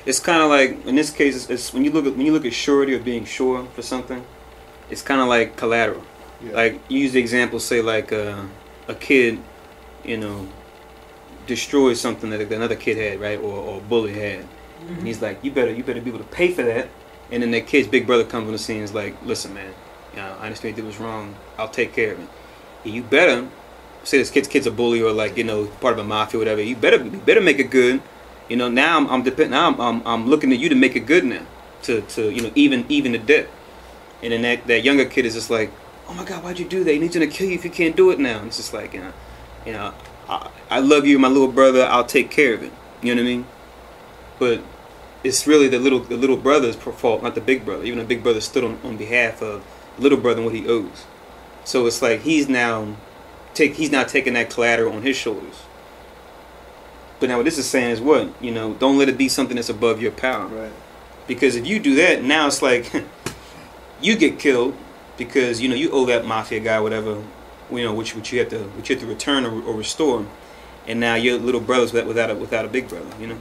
It's kind of like in this case, it's when you look at surety or being sure for something, it's kind of like collateral. Yeah. Like you use the example, say like a kid, you know, destroys something that another kid had, right, or a bully had, and he's like, you better be able to pay for that. And then that kid's big brother comes on the scene and is like, listen, man, you know, I understand you did was wrong. I'll take care of it. You better say this kid's a bully or like, you know, part of a mafia or whatever. You better make it good. You know, now I'm looking at you to make it good now, to you know, even the debt. And then that younger kid is just like, oh my God, why'd you do that? He's gonna kill you if you can't do it now. And it's just like, you know, I love you, my little brother. I'll take care of it. You know what I mean? But it's really the little brother's fault, not the big brother. Even the big brother stood on behalf of the little brother and what he owes. So it's like he's now taking that collateral on his shoulders. But now what this is saying is what? You know, don't let it be something that's above your power. Right. Because if you do that, now it's like you get killed because, you know, you owe that mafia guy whatever, you know, which you have to return or restore, and now your little brother's without a big brother, you know.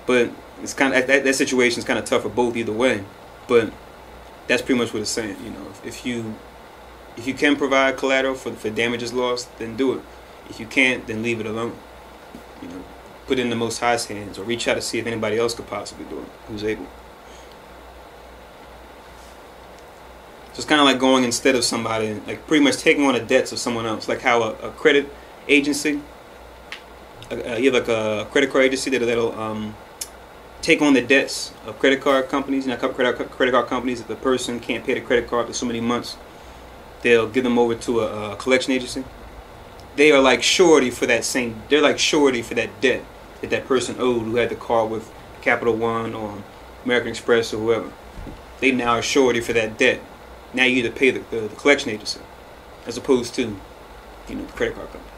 But it's kind of that situation is kind of tough for both either way. But that's pretty much what it's saying. You know, if you can provide collateral for damages lost, then do it. If you can't, then leave it alone. You know, put it in the Most High's hands, or reach out to see if anybody else could possibly do it who's able. So it's kind of like going instead of somebody, like pretty much taking on the debts of someone else, like how a credit agency, you have like a credit card agency that'll take on the debts of credit card companies. You know, credit card companies, if the person can't pay the credit card for so many months, they'll give them over to a collection agency. They are like surety for that they're like surety for that debt that person owed who had the card with Capital One or American Express or whoever. They now are surety for that debt. Now you either pay the collection agency as opposed to, you know, the credit card company.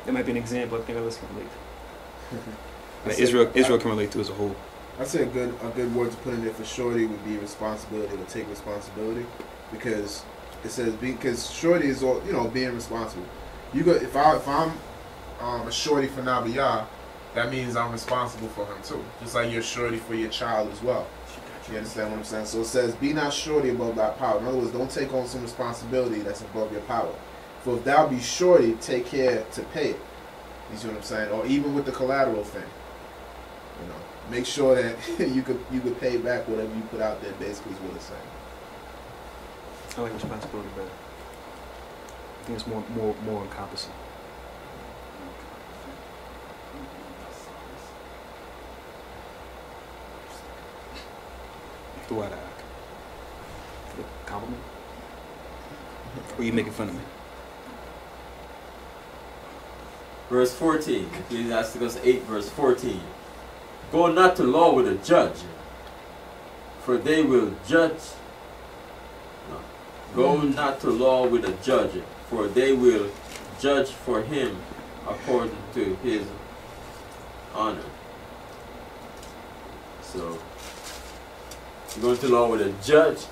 That might be an example I think others can relate to. That Israel can relate to as a whole. I'd say a good word to put in there for surety would be responsibility, to take responsibility, because it says because surety is all, you know, being responsible. You go if I'm a surety for Nabiyah, that means I'm responsible for him too, just like you're surety for your child as well. You understand what I'm saying? So it says, be not surety above thy power. In other words, don't take on some responsibility that's above your power. For if thou be surety, take care to pay it. You see what I'm saying? Or even with the collateral thing. You know, make sure that you could pay back whatever you put out there, basically is what it's saying. I like responsibility better. I think it's more encompassing. What compliment? Or you making fun of me? Verse 14. Ecclus 8, verse 14. Go not to law with a judge, for they will judge. No. Go not to law with a judge, for they will judge for him according to his honor. So, you're going to law with a judge.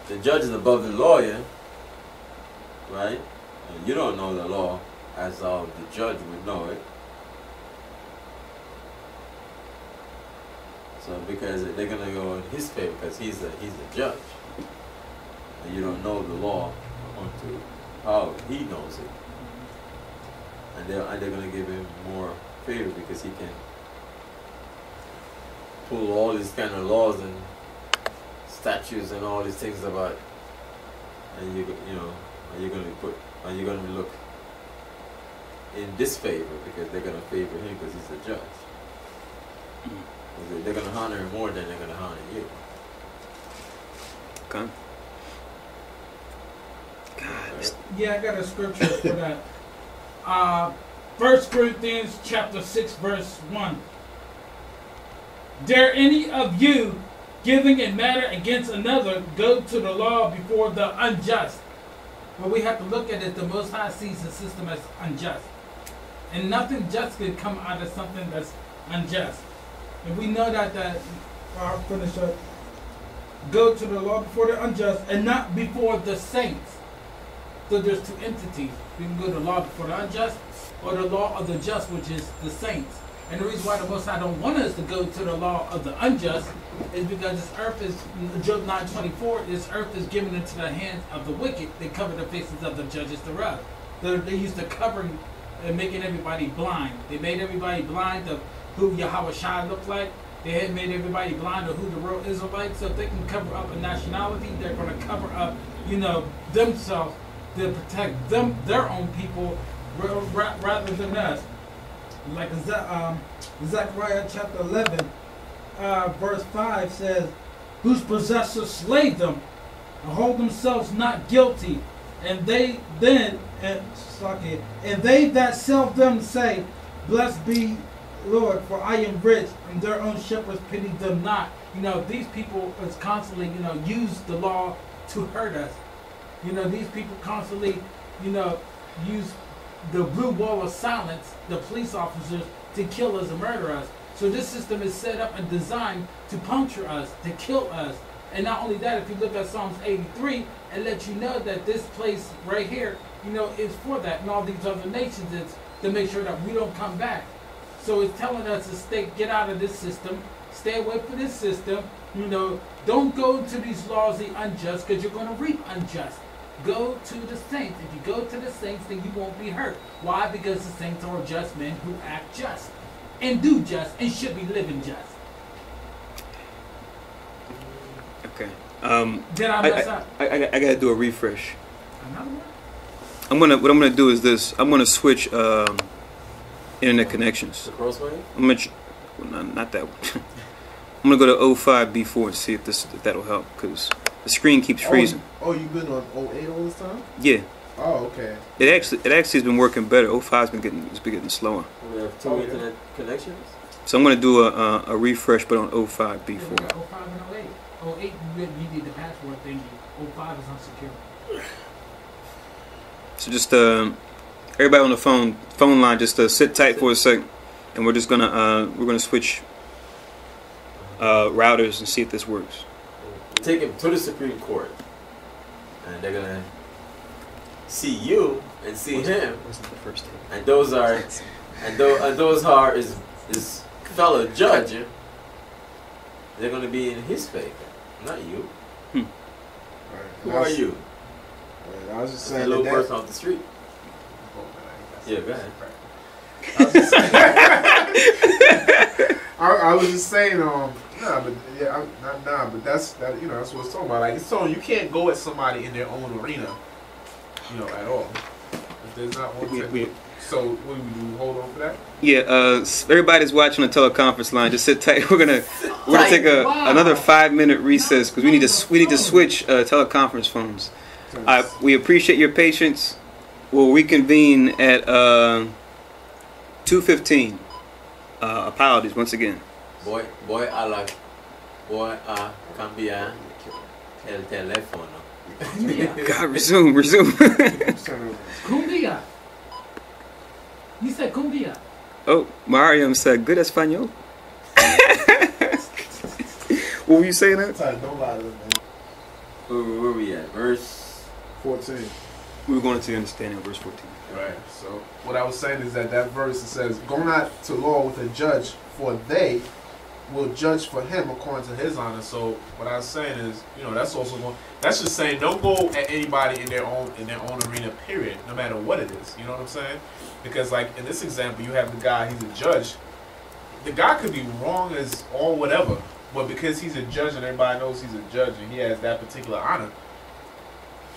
The judge is above the lawyer, right? And you don't know the law as the judge would know it. So because they're going to go in his favor because he's the judge. And you don't know the law onto how he knows it. And they're going to give him more favor because he can pull all these kind of laws and statutes and all these things about, and you're going to look in disfavor because they're going to favor him because he's the judge. They're going to honor him more than they're going to honor you. Okay. God. Yeah, I got a scripture for that. 1 Corinthians chapter 6, verse 1. Dare any of you, giving a matter against another, go to the law before the unjust? But we have to look at it, the Most High sees the system as unjust. And nothing just can come out of something that's unjust. And we know that I'll finish up. Go to the law before the unjust and not before the saints. So there's two entities. We can go to the law before the unjust or the law of the just, which is the saints. And the reason why the Most High don't want us to go to the law of the unjust is because this earth is, Job 9:24, this earth is given into the hands of the wicked. They cover the faces of the judges thereof. They used to covering and making everybody blind. They made everybody blind of who Yahweh looked like. They had made everybody blind of who the real Israelites. So if they can cover up a nationality, they're going to cover up, themselves to protect their own people rather than us. Like Zechariah chapter 11, verse 5 says, whose possessors slay them and hold themselves not guilty, and they that sell them say, blessed be Lord, for I am rich, and their own shepherds pity them not. These people is constantly, use the law to hurt us. These people constantly, use the blue wall of silence, the police officers, to kill us and murder us. So this system is set up and designed to puncture us, to kill us. And not only that, if you look at Psalms 83, it lets you know that this place right here, is for that. And all these other nations, it's to make sure that we don't come back. So it's telling us to get out of this system, stay away from this system. Don't go to these laws, the unjust, because you're going to reap unjust. Go to the saints. If you go to the saints, then you won't be hurt. Why? Because the saints are just men who act just and do just and should be living just. Okay. Did I mess up? I gotta do a refresh. Another one? What I'm gonna do is this. I'm gonna switch internet connections. The crossway? Not that one. I'm gonna go to 05B4 and see if that'll help, because the screen keeps freezing. Oh, you've been on 08 all this time? Yeah. Oh, okay. It actually has been working better. 05's been getting slower. We have two internet connections. So I'm gonna do a refresh, but on 05B4. Yeah, we got 05 and 08. 08, you need the password thingy. 05 is unsecure. So just everybody on the phone line, just sit tight for a second, and we're just gonna switch routers and see if this works. Take him to the Supreme Court, and they're gonna see you and see him. And those are his fellow judge. They're gonna be in his favor, not you. Right. Who are you? I was just saying a little person off the street. Yeah, go ahead. I was just saying, but that's what it's talking about. Like, it's telling you can't go at somebody in their own arena, at all. If there's not one. So what do we do? Hold on for that. Yeah. Everybody's watching the teleconference line. Just sit tight. We're gonna take another 5-minute recess because we need to switch teleconference phones. We appreciate your patience. We'll reconvene at 2:15. Apologies once again. Voy a cambiar el teléfono. God, resume. Cumbia. You said cumbia. Oh, Mariam said, good Espanol. What were you saying now? Don't lie to them, man. Where we at? Verse 14. We were going to the understanding of verse 14. Right. So what I was saying is that verse, it says, go not to law with a judge, for they will judge for him according to his honor. So what I was saying is, that's just saying don't go at anybody in their own arena, period, no matter what it is. You know what I'm saying? Because like in this example, you have the guy, he's a judge. The guy could be wrong as all whatever, but because he's a judge and everybody knows he's a judge and he has that particular honor,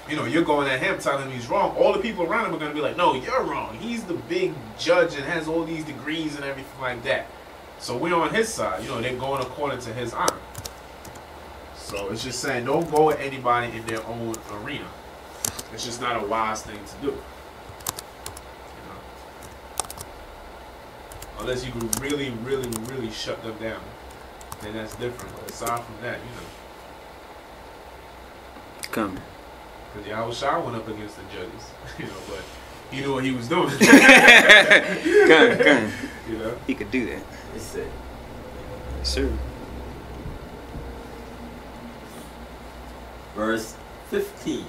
you're going at him telling him he's wrong. All the people around him are going to be like, no, you're wrong. He's the big judge and has all these degrees and everything like that. So we're on his side. They're going according to his honor. So it's just saying don't go at anybody in their own arena. It's just not a wise thing to do. Unless you can really, really, really shut them down. Then that's different. But aside from that, Come. Because Yahweh went up against the judges, but he knew what he was doing. Come. He could do that. It's it. Yes, sir. Verse 15.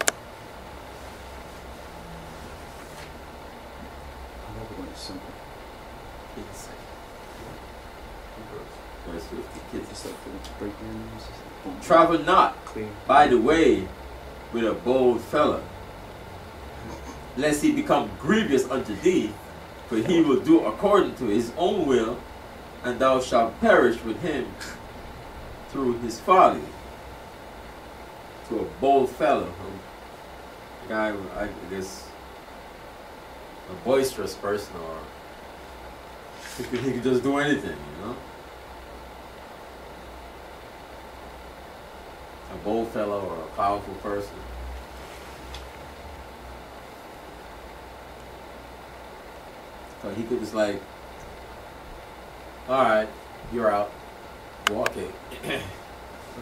verse 50. Travel not by the way with a bold fellow, lest he become grievous unto thee, for he will do according to his own will, and thou shalt perish with him through his folly. To a bold fellow, a guy, I guess, a boisterous person, or he could just do anything, you know? A bold fellow or a powerful person. So he could just like, alright, you're out. Walk it.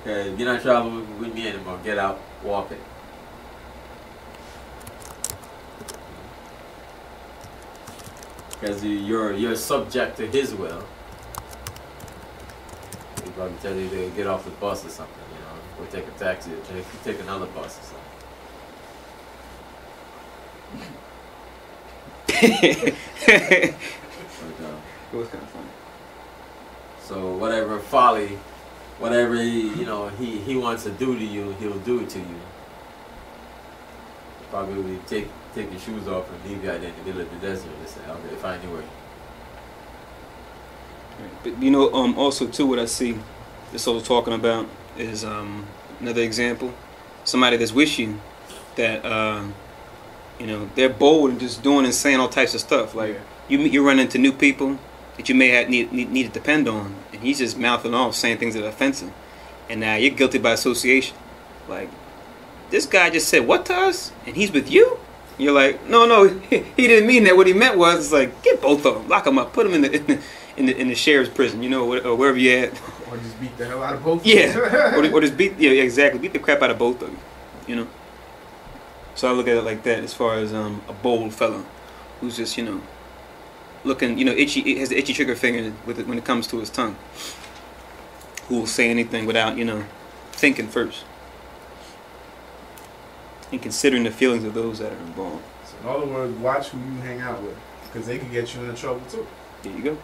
Okay, you're not traveling with me anymore. Get out. Walk it. Because you're subject to his will. He'd probably tell you to get off the bus or something, you know, or take a taxi, or take another bus or something. But, it was kind of funny. So whatever folly, whatever he wants to do to you, he'll do it to you. Probably take your shoes off and leave you out in the middle of the desert and say, okay, find your way. But also too, what I see this whole talking about is another example. Somebody that's with you that they're bold and just doing and saying all types of stuff. Like you run into new people that you may have need to depend on, and he's just mouthing off saying things that are offensive, and now you're guilty by association. Like, this guy just said what to us, and he's with you. You're like, no, he didn't mean that. What he meant was, it's like, get both of them, lock them up, put them in the sheriff's prison, or wherever you at. Or just beat the hell out of both. Yeah, or just beat exactly, beat the crap out of both of you. So I look at it like that, as far as a bold fella who's just looking, itchy, has the itchy trigger finger with it when it comes to his tongue. Who will say anything without thinking first. And considering the feelings of those that are involved. So in other words, watch who you hang out with, because they can get you into trouble too. There you go.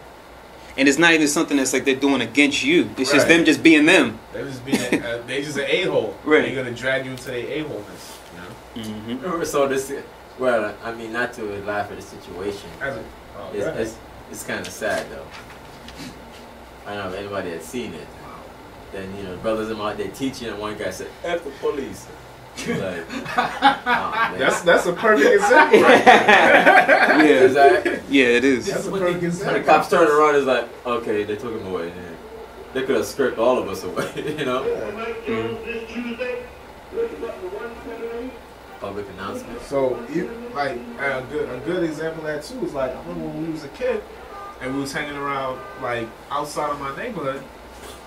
And it's not even something that's like they're doing against you. It's just them just being them. They're just being they just an a-hole. Right. They're gonna drag you into their a-holeness. Mm-hmm. So this, well, I mean, not to laugh at the situation. It's kind of sad though. I don't know if anybody had seen it. Then brothers in out there teaching, and one guy said, "F the police." Like, oh, that's a perfect example. Right? Yeah, it is. That's a perfect example. When the cops turned around, it's like, okay, they took him away. Yeah. They could have stripped all of us away, Mm-hmm. Public announcement. So, like a good example of that too is like, I remember when we was a kid and we was hanging around like outside of my neighborhood,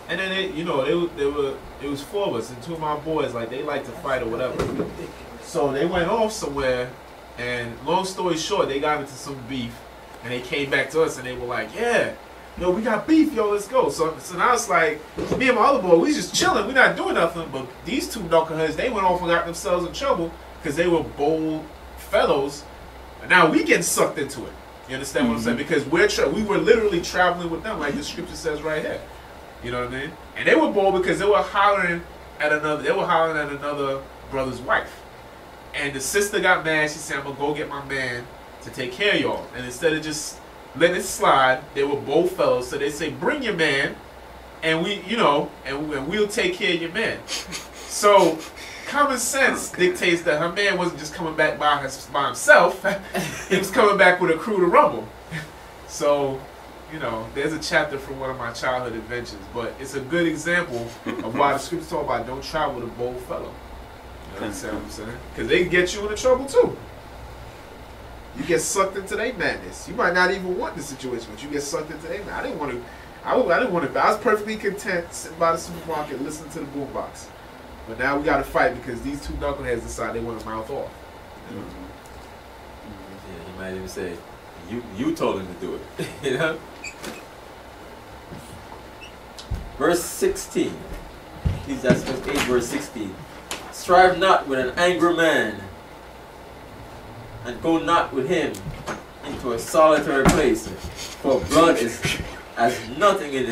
and then it was 4 of us, and 2 of my boys, like, they like to fight or whatever. So they went off somewhere, and long story short, they got into some beef, and they came back to us and they were like, yeah, we got beef, yo, let's go. So now it's like, me and my other boy, we just chilling, we not doing nothing, but these 2 knuckleheads, they went off and got themselves in trouble because they were bold fellows, and now we getting sucked into it. You understand what I'm saying? Because we were literally traveling with them, like the scripture says right here. You know what I mean? And they were bold because they were hollering at another brother's wife. And the sister got mad. She said, "I'm gonna go get my man to take care of y'all." And instead of just letting it slide, they were bold fellows. So they say, "Bring your man, and we'll take care of your man." So common sense dictates that her man wasn't just coming back by himself. He was coming back with a crew to rumble. So, there's a chapter from one of my childhood adventures, but it's a good example of why the scriptures talk about don't travel with a bold fellow. You understand what I'm saying? Because they can get you into trouble too. You get sucked into their madness. You might not even want the situation, but you get sucked into their madness. I didn't want to. I was perfectly content sitting by the supermarket listening to the boombox. But now we got to fight because these 2 knuckleheads decide they want to mouth off. Yeah, he might even say, "You told him to do it." Verse 16. Ecclesiastes 8, verse 16. Strive not with an angry man, and go not with him into a solitary place, for blood is as nothing in